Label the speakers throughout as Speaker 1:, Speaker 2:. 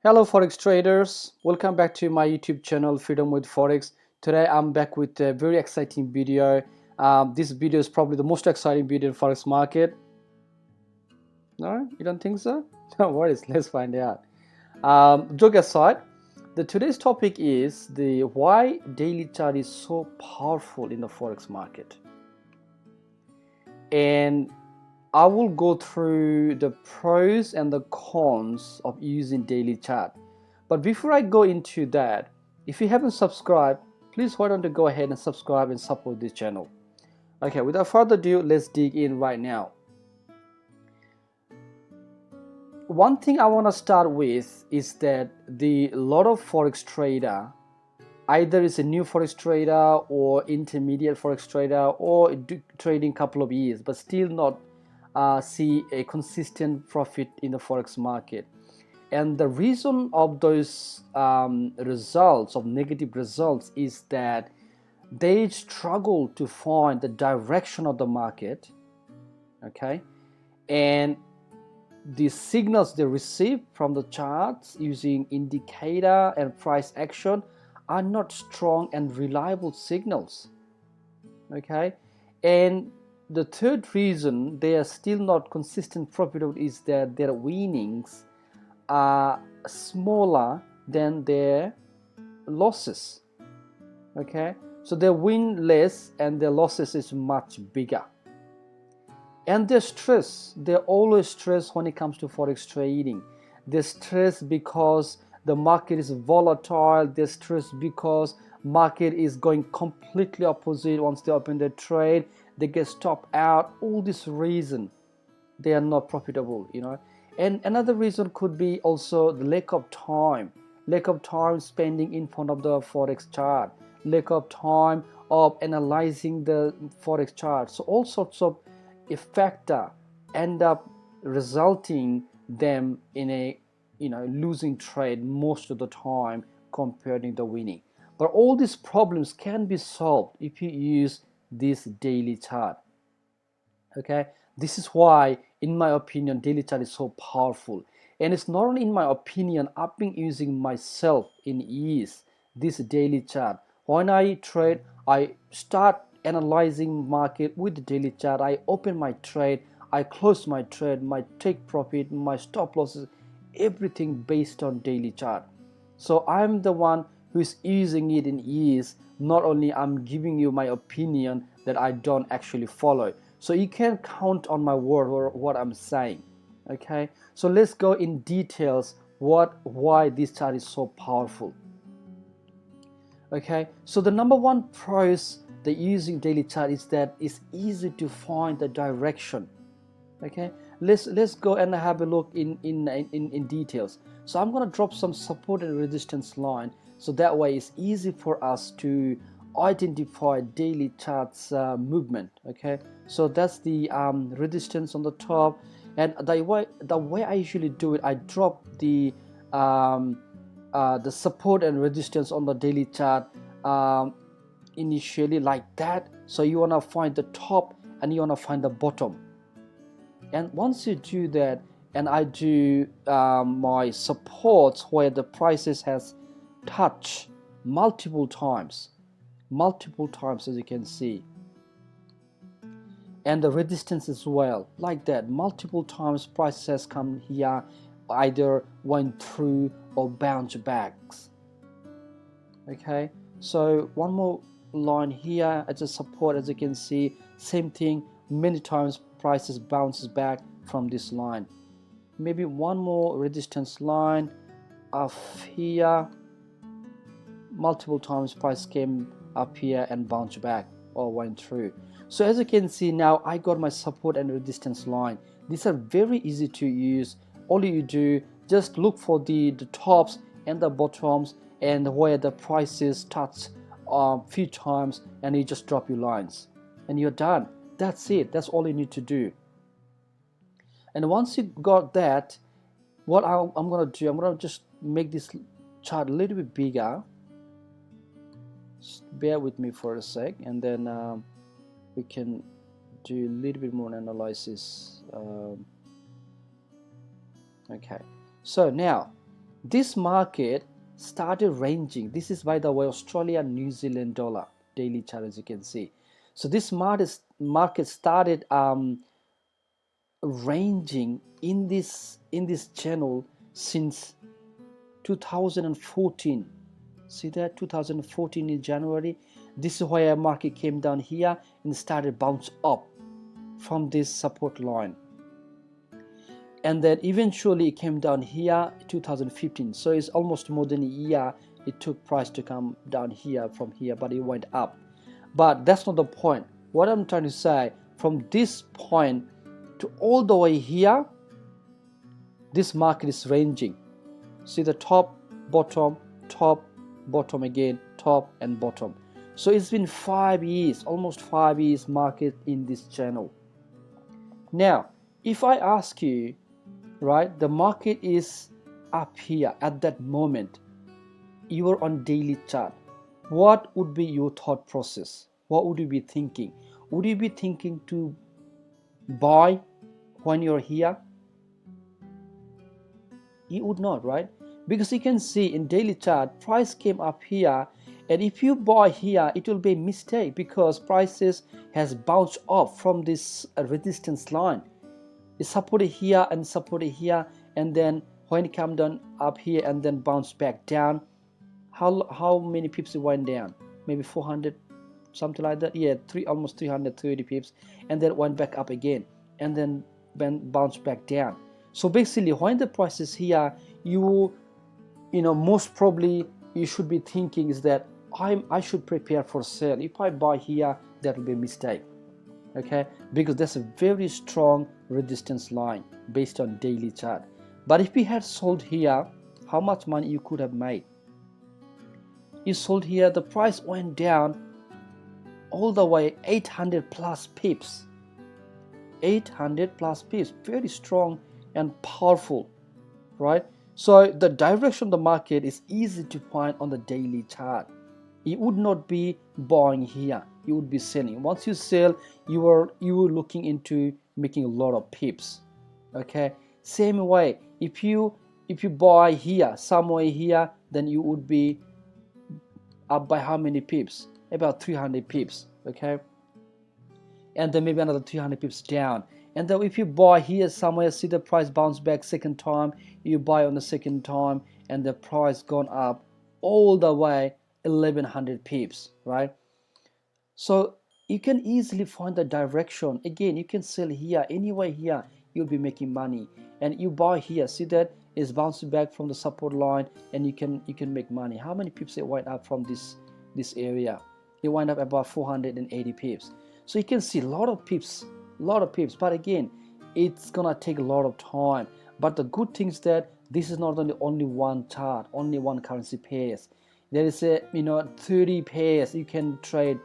Speaker 1: Hello Forex traders, welcome back to my YouTube channel Freedom with Forex. Today I'm back with a very exciting video. This video is probably the most exciting video in Forex market. No, you don't think so? No worries, let's find out. Joke aside, today's topic is the why daily chart is so powerful in the Forex market. And I will go through the pros and the cons of using daily chart. But before I go into that, if you haven't subscribed, please why don't you go ahead and subscribe and support this channel. Okay, without further ado, let's dig in right now. One thing I want to start with is that the lot of Forex trader, either is a new Forex trader or intermediate Forex trader or trading couple of years, but still not see a consistent profit in the Forex market. And the reason of those results, of negative results, is that they struggle to find the direction of the market, okay? And the signals they receive from the charts using indicator and price action are not strong and reliable signals, okay? And the third reason they are still not consistent profitable is that their winnings are smaller than their losses, okay? So they win less and their losses is much bigger. And they're always stressed when it comes to Forex trading. They're stressed because the market is volatile. They're stressed because market is going completely opposite. Once they open their trade, they get stopped out. All this reason they are not profitable, And another reason could be also the lack of time spending in front of the Forex chart, lack of time of analyzing the Forex chart. So all sorts of factor end up resulting them in a losing trade most of the time compared to the winning. But all these problems can be solved if you use this daily chart. Okay, this is why in my opinion daily chart is so powerful. And it's not only in my opinion, I've been using myself in years this daily chart. When I trade, I start analyzing market with the daily chart. I open my trade, I close my trade, my take profit, my stop losses, everything based on daily chart. So I'm the one who's using it in years. Not only I'm giving you my opinion that I don't actually follow. So you can count on my word or what I'm saying. Okay, so let's go in details why this chart is so powerful. Okay, so the number one pros that using daily chart is that it's easy to find the direction. Okay, let's go and have a look in details. So I'm going to drop some support and resistance line, so that way it's easy for us to identify daily charts movement. Okay, so that's the resistance on the top, and the way I usually do it, I drop the support and resistance on the daily chart initially like that. So you want to find the top and you want to find the bottom. And once you do that, and I do my supports where the prices has touched multiple times as you can see, and the resistance as well, like that, multiple times prices has come here, either went through or bounced back. Okay, so one more line here as a support, as you can see, same thing, many times prices bounces back from this line. Maybe one more resistance line up here, multiple times price came up here and bounced back or went through. So as you can see now, I got my support and resistance line. These are very easy to use. All you do, just look for the tops and the bottoms and where the prices touch a few times, and you just drop your lines and you're done. That's it. That's all you need to do. And once you got that, what I'm gonna do, I'm gonna just make this chart a little bit bigger. Just bear with me for a sec, and then we can do a little bit more analysis. Okay, so now This market started ranging. This is, by the way, Australian New Zealand dollar daily chart, as you can see. So this market started ranging in this channel since 2014. See that 2014 in January. This is where market came down here and started bounce up from this support line, and then eventually it came down here 2015. So it's almost more than a year it took price to come down here from here, but it went up. But that's not the point. What I'm trying to say, from this point to all the way here, this market is ranging. See the top, bottom, again, top and bottom. So it's been 5 years, almost 5 years market in this channel. Now if I ask you, right, the market is up here at that moment, you are on daily chart, what would be your thought process? What would you be thinking? Would you be thinking to buy when you're here? You would not, right? Because you can see in daily chart, price came up here, and if you buy here, it will be a mistake because prices has bounced off from this resistance line. It's supported here and supported here, and then when it come down up here and then bounce back down, how many pips it went down? Maybe 400, something like that. Yeah, almost 330 pips, and then went back up again, and then bounced back down. So basically, when the price is here, you know, most probably you should be thinking is that I should prepare for sale. If I buy here, that will be a mistake. Okay, because that's a very strong resistance line based on daily chart. But if we had sold here, how much money you could have made? You sold here, the price went down all the way 800 plus pips. 800 plus pips, very strong and powerful, right? So the direction of the market is easy to find on the daily chart. You would not be buying here, you would be selling. Once you sell, you are looking into making a lot of pips. Okay, same way, if you buy here, somewhere here, then you would be up by how many pips? About 300 pips. Okay, and then maybe another 300 pips down. And then if you buy here somewhere, see the price bounce back second time, you buy on the second time, and the price gone up all the way 1100 pips, right? So you can easily find the direction. Again, you can sell here, anywhere here, you'll be making money. And you buy here, see that is bouncing back from the support line, and you can make money. How many pips it went up from this area? It went up about 480 pips. So you can see a lot of pips, but again, it's gonna take a lot of time. But the good thing is that this is not only one chart, only one currency pairs. There is 30 pairs you can trade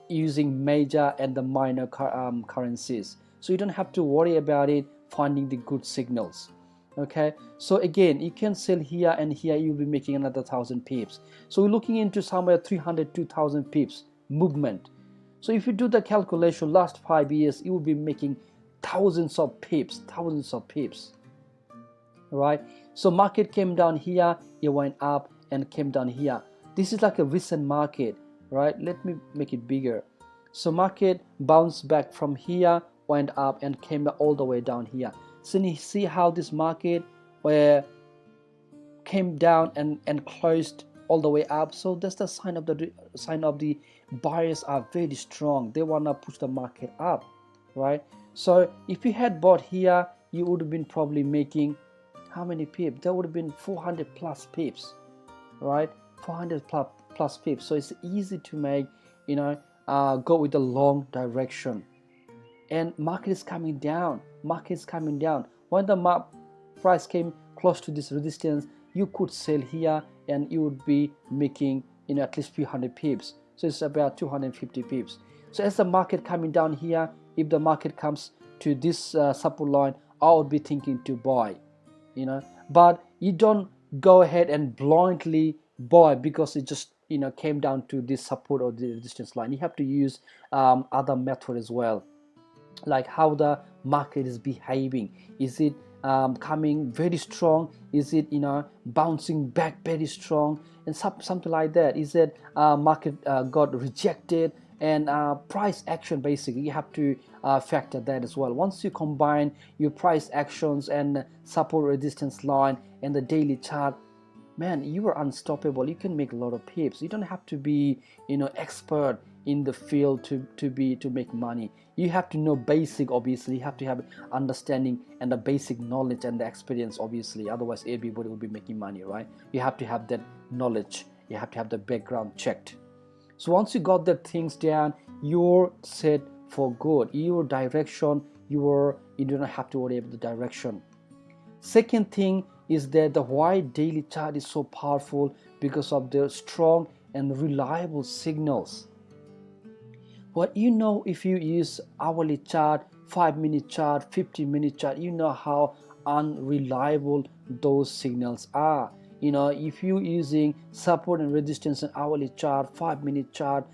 Speaker 1: using major and the minor currencies, so you don't have to worry about it finding the good signals. Okay, so again, you can sell here and here, you'll be making another 1000 pips. So we're looking into somewhere 300 2000 pips movement. So if you do the calculation, last 5 years, you will be making thousands of pips, right? So market came down here, it went up and came down here. This is like a recent market, right? Let me make it bigger. So market bounced back from here, went up and came all the way down here. So you see how this market came down and closed all the way up. So that's the sign of the buyers are very strong. They want to push the market up, right? So if you had bought here, you would have been probably making how many pips? That would have been 400 plus pips, right? 400 plus pips. So it's easy to make, go with the long direction. And market is coming down. When the price came close to this resistance, you could sell here and you would be making at least few hundred pips. So it's about 250 pips. So as the market coming down here, if the market comes to this support line, I would be thinking to buy, but you don't go ahead and blindly buy because it just came down to this support or the resistance line. You have to use other method as well, like how the market is behaving. Is it coming very strong? Is it bouncing back very strong, and something like that? Is it market got rejected, and price action? Basically, you have to factor that as well. Once you combine your price actions and support resistance line and the daily chart, man, you are unstoppable. You can make a lot of pips. You don't have to be expert in the field to make money. You have to know basic. Obviously, you have to have understanding and the basic knowledge and the experience, obviously. Otherwise everybody will be making money, right? You have to have that knowledge. You have to have the background checked. So once you got the things down, you're set for good. Your direction, you do not have to worry about the direction. Second thing is that the why daily chart is so powerful, because of the strong and reliable signals. Well, if you use hourly chart, 5-minute chart, 15-minute chart, you know how unreliable those signals are. If you're using support and resistance in hourly chart, 5-minute chart,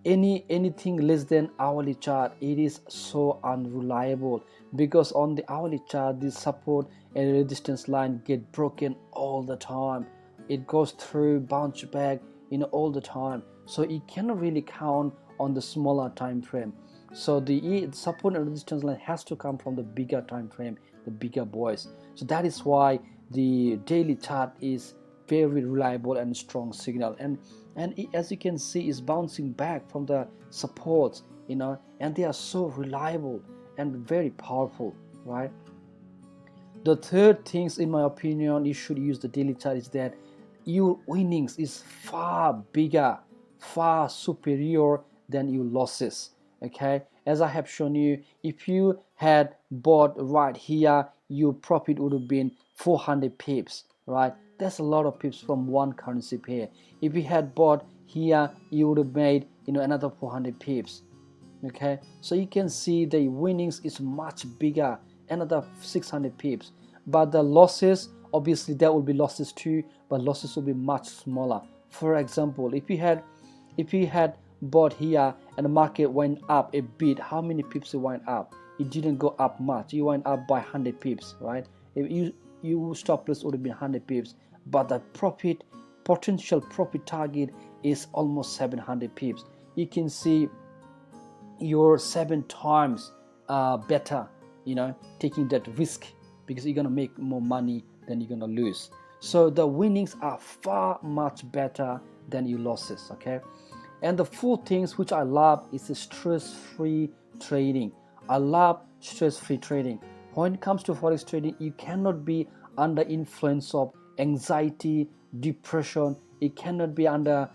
Speaker 1: anything less than hourly chart, it is so unreliable, because on the hourly chart, the support and resistance line get broken all the time. It goes through, bounce back, all the time. So you cannot really count on the smaller time frame. So the support and resistance line has to come from the bigger time frame, the bigger boys. So that is why the daily chart is very reliable and strong signal, and as you can see, is bouncing back from the supports, and they are so reliable and very powerful, right? The third things, in my opinion, you should use the daily chart is that your winnings is far bigger, far superior than your losses. Okay, as I have shown you, if you had bought right here, your profit would have been 400 pips, right? That's a lot of pips from one currency pair. If you had bought here, you would have made another 400 pips. Okay, so you can see the winnings is much bigger, another 600 pips. But the losses, obviously there will be losses too, but losses will be much smaller. For example, if you had bought here and the market went up a bit, how many pips it went up? It didn't go up much. You went up by 100 pips, right? If you stop loss would have been 100 pips, but the potential profit target is almost 700 pips. You can see you're 7 times better, taking that risk, because you're gonna make more money than you're gonna lose. So the winnings are far much better than your losses. Okay, and the fourth things which I love is the stress-free trading. I love stress-free trading. When it comes to forex trading, you cannot be under influence of anxiety, depression. You cannot be under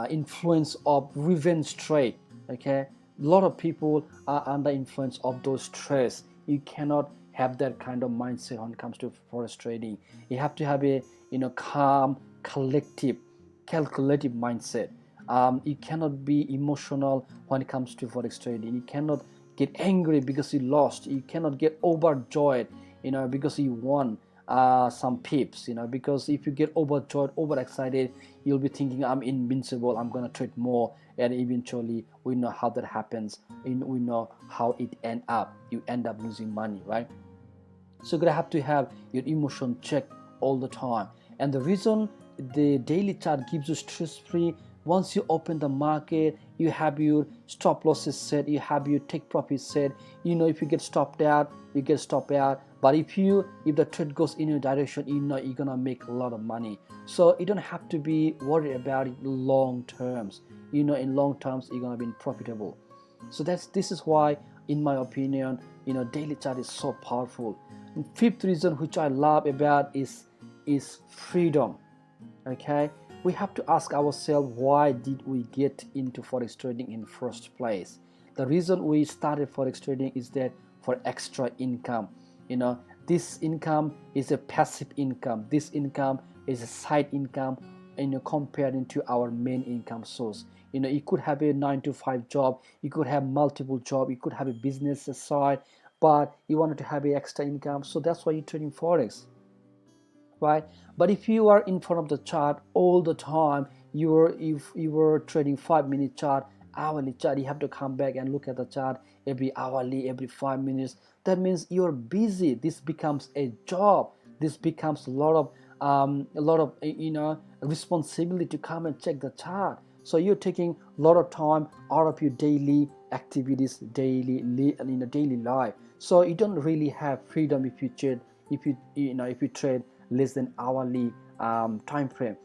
Speaker 1: influence of revenge trade. Okay, a lot of people are under influence of those stress. You cannot have that kind of mindset when it comes to forex trading. You have to have a calm, collective, calculative mindset. You cannot be emotional when it comes to forex trading. You cannot get angry because you lost. You cannot get overjoyed because you won some pips, because if you get overjoyed, overexcited, you'll be thinking, I'm invincible, I'm gonna trade more, and eventually we know how that happens. We know how it end up. You end up losing money, right? So you're gonna have to have your emotion checked all the time. And the reason the daily chart gives you stress-free, once you open the market, you have your stop losses set, you have your take profit set. If you get stopped out, you get stopped out. But if the trade goes in your direction, you're gonna make a lot of money. So you don't have to be worried about it long terms. In long terms, you're gonna be profitable. So this is why, in my opinion, daily chart is so powerful. And fifth reason which I love about is freedom. Okay, we have to ask ourselves, why did we get into forex trading in first place? The reason we started forex trading is that for extra income. This income is a passive income. This income is a side income, comparing to our main income source. You could have a 9-to-5 job, you could have multiple jobs, you could have a business aside, but you wanted to have an extra income, so that's why you're trading forex, right? But if you are in front of the chart all the time, if you were trading 5-minute chart, hourly chart, you have to come back and look at the chart every hourly, every 5 minutes. That means you're busy. This becomes a job. This becomes a lot of responsibility to come and check the chart. So you're taking a lot of time out of your daily activities, daily life. So you don't really have freedom if you trade, if you trade less than hourly time frame.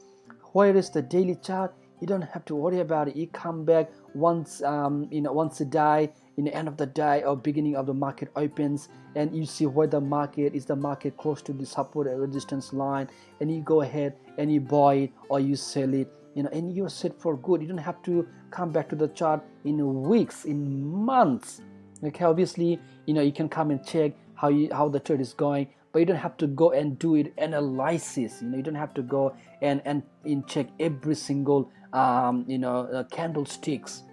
Speaker 1: Whereas the daily chart, you don't have to worry about it. You come back once once a day, in the end of the day or beginning of the market opens, and you see where the market is, the market close to the support and resistance line, and you go ahead and you buy it or you sell it, and you're set for good. You don't have to come back to the chart in weeks, in months. Okay, obviously, you can come and check how the trade is going, but you don't have to go and do it analysis. You don't have to go and check every single candlesticks.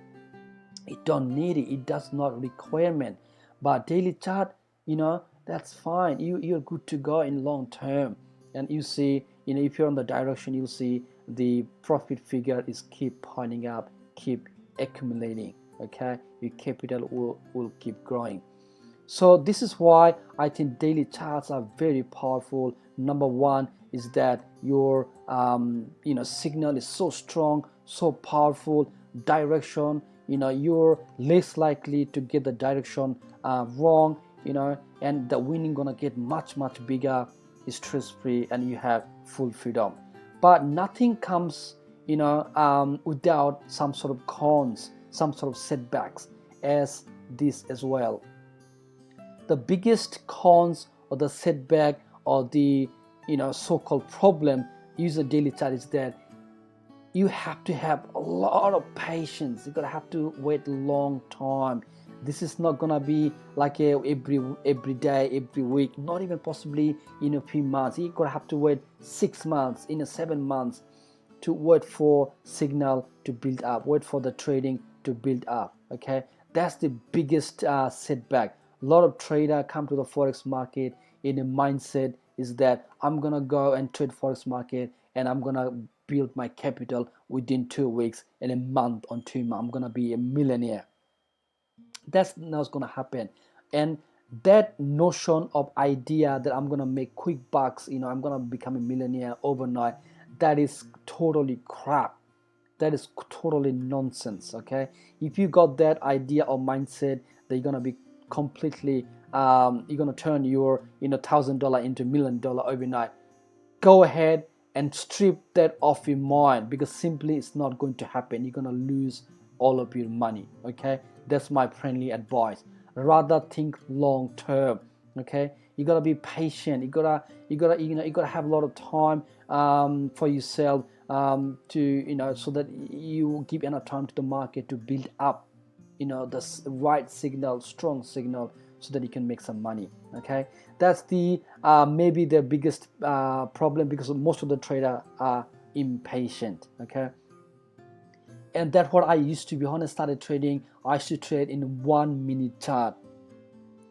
Speaker 1: You don't need it. It does not requirement. But daily chart, that's fine. You're good to go in long term. And you see, if you're on the direction, you'll see the profit figure is keep pointing up, keep accumulating. Okay, your capital will keep growing. So this is why I think daily charts are very powerful. Number one is that your signal is so strong, so powerful. Direction, you're less likely to get the direction wrong, and the winning gonna get much bigger, stress-free, and you have full freedom. But nothing comes without some sort of cons, some sort of setbacks, as this as well. The biggest cons or the setback or the so-called problem using daily chart is that you have to have a lot of patience. You're gonna have to wait a long time. This is not gonna be like every day, every week, not even possibly in a few months. You're gonna have to wait 6 months, 7 months to wait for signal to build up, wait for the trading to build up. Okay, that's the biggest setback. A lot of traders come to the forex market in a mindset is that I'm gonna go and trade forex market and I'm gonna build my capital within 2 weeks, in a month or 2 months I'm gonna be a millionaire. That's not gonna happen. And that notion of idea that I'm gonna make quick bucks, I'm gonna become a millionaire overnight, that is totally crap. That is totally nonsense. Okay, if you got that idea or mindset that you're gonna be completely you're gonna turn your $1,000 into $1 million overnight, go ahead and strip that off your mind, because simply it's not going to happen. You're gonna lose all of your money. Okay, that's my friendly advice. Rather think long term. Okay, you gotta be patient. You gotta have a lot of time for yourself to so that you give enough time to the market to build up the right signal, strong signal, so that you can make some money. Okay, that's the maybe the biggest problem, because most of the traders are impatient. Okay, and that's what I used to be. When I started trading, I used to trade in 1 minute chart.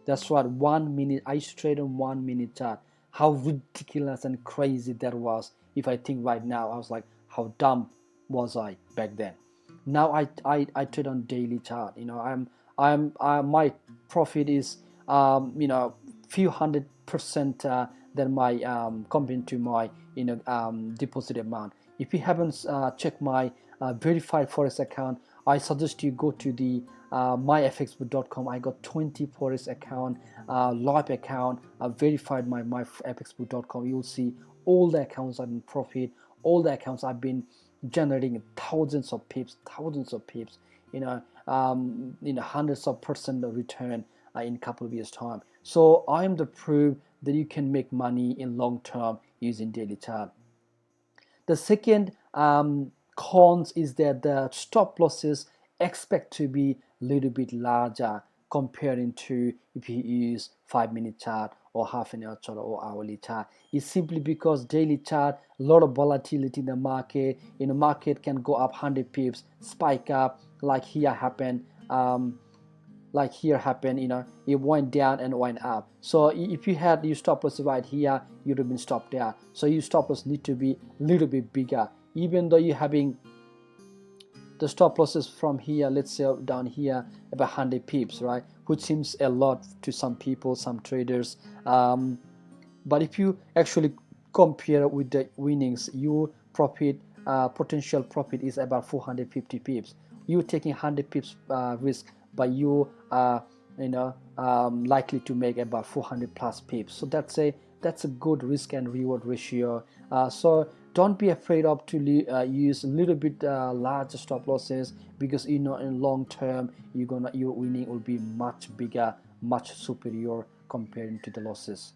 Speaker 1: That's right, 1 minute. I used to trade on 1 minute chart. How ridiculous and crazy that was. If I think right now, I was like, how dumb was I back then? Now I trade on daily chart. My profit is few 100% than my compared to my deposit amount. If you haven't checked my verified forex account, I suggest you go to the myfxbook.com. I got 20 forex account, live account, verified my myfxbook.com. You'll see all the accounts I've been profit, all the accounts I've been generating thousands of pips, hundreds of percent of return in a couple of years time. So I am the proof that you can make money in long term using daily chart. The second cons is that the stop losses expect to be a little bit larger comparing to if you use 5 minute chart or half an hour chart or hourly chart. It's simply because daily chart, a lot of volatility in the market. Market can go up 100 pips, spike up, like here happened. It went down and went up. So if you had your stop loss right here, you'd have been stopped there. So your stop loss need to be a little bit bigger. Even though you're having the stop losses from here, let's say down here, about 100 pips, right, which seems a lot to some people, some traders, but if you actually compare with the winnings, your profit, potential profit is about 450 pips. You taking 100 pips risk, but you are likely to make about 400 plus pips. So that's a good risk and reward ratio. So don't be afraid of to use a little bit larger stop losses, because in long term your winning will be much bigger, much superior comparing to the losses.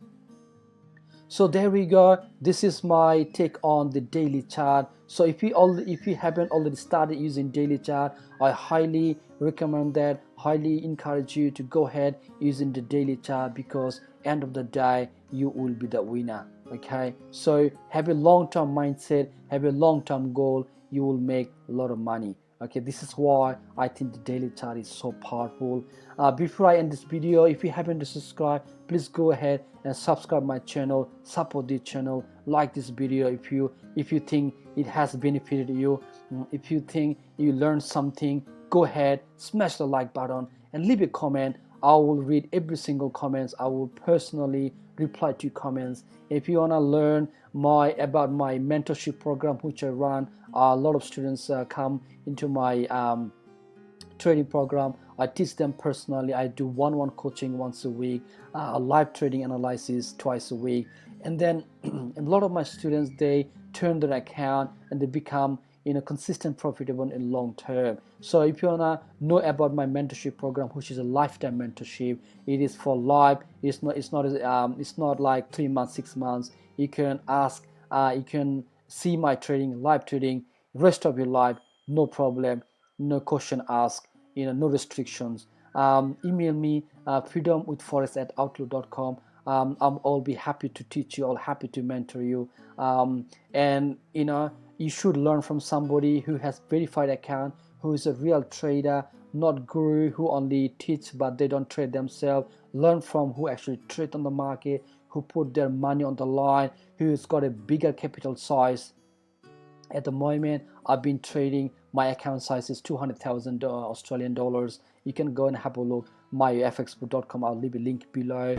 Speaker 1: So there we go. This is my take on the daily chart. So if you haven't already started using daily chart, I highly recommend that, highly encourage you to go ahead using the daily chart, because end of the day you will be the winner. Okay, so have a long-term mindset, have a long-term goal, you will make a lot of money. Okay, this is why I think the daily chart is so powerful. Before I end this video, if you haven't subscribed, please go ahead and subscribe my channel, support this channel, like this video if you think it has benefited you. If you think you learned something, go ahead, smash the like button and leave a comment. I will read every single comments. I will personally reply to comments. If you want to learn about my mentorship program, which I run, a lot of students come into my trading program. I teach them personally. I do one-on-one coaching once a week, live trading analysis twice a week, and then a lot of my students, they turn their account and they become consistent, profitable in long term. So if you wanna know about my mentorship program, which is a lifetime mentorship, it is for life. It's not like 3 months, 6 months. You can ask, you can see my trading, live trading, rest of your life, no problem, no question asked, no restrictions. Email me freedomwithforex@outlook.com. I'll be happy to teach you, I'll happy to mentor you, and you should learn from somebody who has verified account, who is a real trader, not guru who only teach but they don't trade themselves. Learn from who actually trade on the market, who put their money on the line, who's got a bigger capital size. At the moment, I've been trading, my account size is 200,000 Australian dollars. You can go and have a look, myfxbook.com. I'll leave a link below.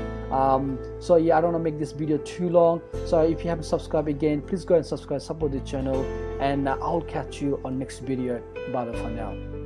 Speaker 1: So yeah, I don't want to make this video too long. So if you haven't subscribed again, please go and subscribe, support the channel, and I'll catch you on next video. Bye for now.